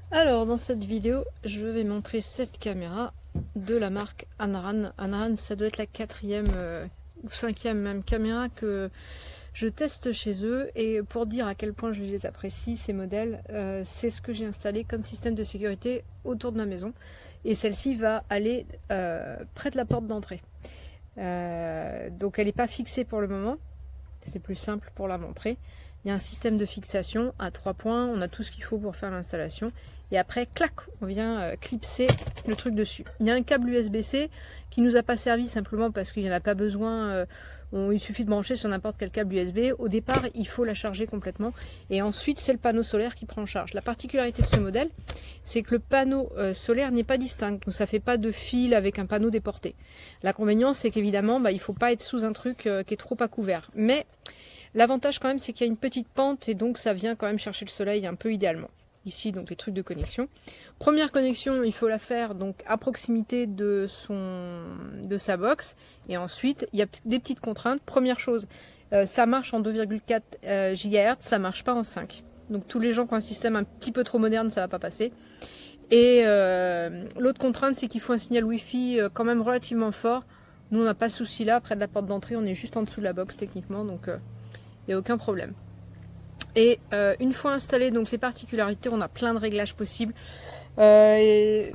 Alors dans cette vidéo, je vais montrer cette caméra de la marque Anran. Anran, ça doit être la 4e ou 5e même caméra que je teste chez eux. Et pour dire à quel point je les apprécie, ces modèles, c'est ce que j'ai installé comme système de sécurité autour de ma maison. Et celle-ci va aller près de la porte d'entrée. Donc elle n'est pas fixée pour le moment. C'est plus simple pour la montrer. Il y a un système de fixation à 3 points, on a tout ce qu'il faut pour faire l'installation. Et après, clac, on vient clipser le truc dessus. Il y a un câble USB-C qui nous a pas servi simplement parce qu'il n'y en a pas besoin. Il suffit de brancher sur n'importe quel câble USB. Au départ, il faut la charger complètement. Et ensuite, c'est le panneau solaire qui prend en charge. La particularité de ce modèle, c'est que le panneau solaire n'est pas distinct. Donc ça ne fait pas de fil avec un panneau déporté. L'inconvénient, c'est qu'évidemment, il ne faut pas être sous un truc qui est trop à couvert. Mais l'avantage quand même, c'est qu'il y a une petite pente et donc ça vient quand même chercher le soleil un peu idéalement. Ici, donc les trucs de connexion. Première connexion, il faut la faire donc à proximité de sa box. Et ensuite, il y a des petites contraintes. Première chose, ça marche en 2,4 GHz, ça marche pas en 5. Donc tous les gens qui ont un système un petit peu trop moderne, ça va pas passer. Et l'autre contrainte, c'est qu'il faut un signal Wi-Fi quand même relativement fort. Nous, on n'a pas ce souci là, près de la porte d'entrée, on est juste en dessous de la box techniquement, donc il n'y a aucun problème. Et une fois installé donc les particularités, on a plein de réglages possibles. Et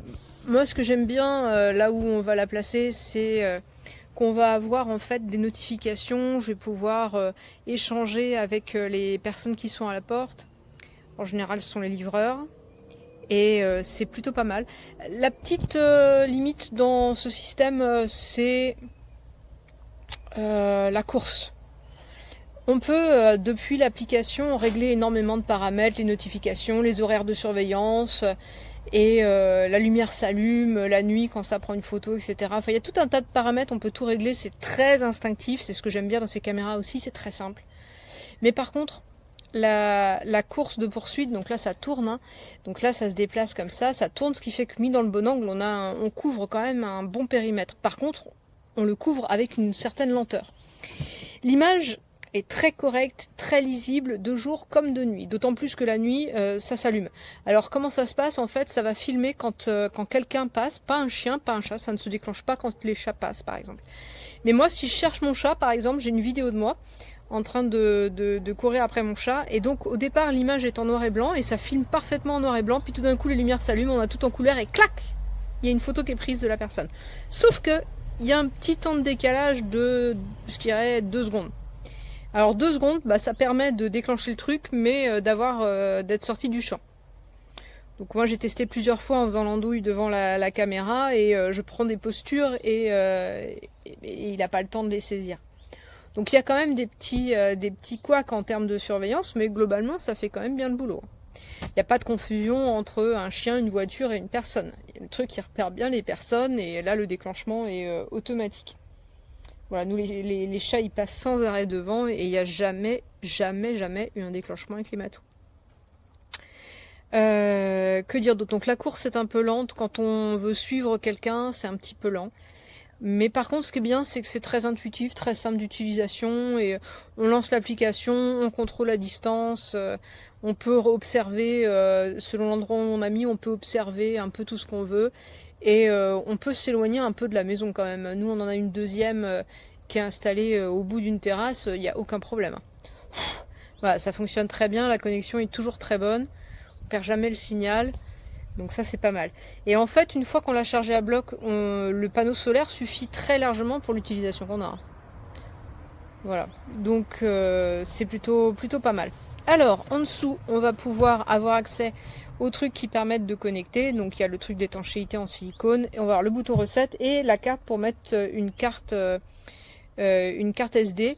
moi, ce que j'aime bien, là où on va la placer, c'est qu'on va avoir en fait des notifications. Je vais pouvoir échanger avec les personnes qui sont à la porte. En général, ce sont les livreurs. Et c'est plutôt pas mal. La petite limite dans ce système, c'est la course. On peut, depuis l'application, régler énormément de paramètres, les notifications, les horaires de surveillance, et la lumière s'allume, la nuit quand ça prend une photo, etc. Enfin, il y a tout un tas de paramètres, on peut tout régler, c'est très instinctif, c'est ce que j'aime bien dans ces caméras aussi, c'est très simple. Mais par contre, la course de poursuite, donc là ça tourne, hein. Donc là ça se déplace comme ça tourne, ce qui fait que mis dans le bon angle, on couvre quand même un bon périmètre. Par contre, on le couvre avec une certaine lenteur. L'image est très correcte, très lisible, de jour comme de nuit. D'autant plus que la nuit, ça s'allume. Alors comment ça se passe? En fait, ça va filmer quand quelqu'un passe, pas un chien, pas un chat, ça ne se déclenche pas quand les chats passent par exemple. Mais moi, si je cherche mon chat, par exemple, j'ai une vidéo de moi en train de courir après mon chat. Et donc au départ, l'image est en noir et blanc et ça filme parfaitement en noir et blanc. Puis tout d'un coup, les lumières s'allument, on a tout en couleur et clac, il y a une photo qui est prise de la personne. Sauf que il y a un petit temps de décalage de, je dirais, 2 secondes. Alors 2 secondes, ça permet de déclencher le truc, mais d'être sorti du champ. Donc moi j'ai testé plusieurs fois en faisant l'andouille devant la caméra et je prends des postures et il n'a pas le temps de les saisir. Donc il y a quand même des petits couacs en termes de surveillance, mais globalement ça fait quand même bien le boulot. Il n'y a pas de confusion entre un chien, une voiture et une personne. Il y a le truc qui repère bien les personnes et là le déclenchement est automatique. Voilà, nous les chats ils passent sans arrêt devant et il n'y a jamais eu un déclenchement avec les matous. Que dire d'autre? Donc la course est un peu lente, quand on veut suivre quelqu'un c'est un petit peu lent. Mais par contre ce qui est bien c'est que c'est très intuitif, très simple d'utilisation et on lance l'application, on contrôle la distance, on peut observer, selon l'endroit où on a mis, on peut observer un peu tout ce qu'on veut. Et on peut s'éloigner un peu de la maison quand même. Nous on en a une deuxième qui est installée au bout d'une terrasse, il n'y a aucun problème. Voilà, ça fonctionne très bien, la connexion est toujours très bonne, on perd jamais le signal. Donc ça c'est pas mal. Et en fait une fois qu'on l'a chargé à bloc, le panneau solaire suffit très largement pour l'utilisation qu'on a. Voilà, donc c'est plutôt pas mal. Alors en dessous on va pouvoir avoir accès aux trucs qui permettent de connecter. Donc il y a le truc d'étanchéité en silicone et on va avoir le bouton recette et la carte pour mettre une carte SD.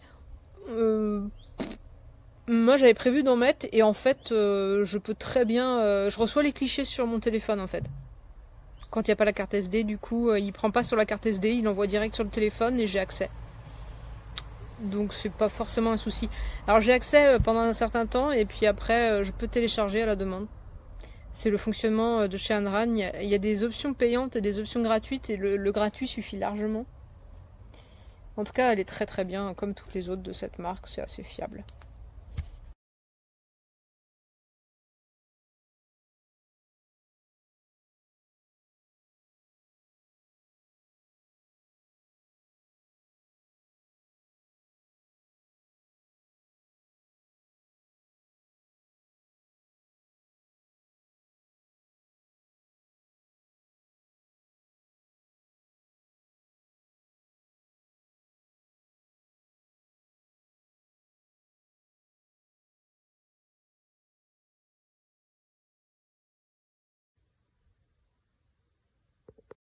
Moi j'avais prévu d'en mettre et en fait je peux très bien, je reçois les clichés sur mon téléphone en fait. Quand il n'y a pas la carte SD, du coup il prend pas sur la carte SD, il envoie direct sur le téléphone et j'ai accès. Donc c'est pas forcément un souci. Alors j'ai accès pendant un certain temps et puis après je peux télécharger à la demande. C'est le fonctionnement de chez Anran. Il y a des options payantes et des options gratuites et le gratuit suffit largement. En tout cas elle est très très bien comme toutes les autres de cette marque, c'est assez fiable.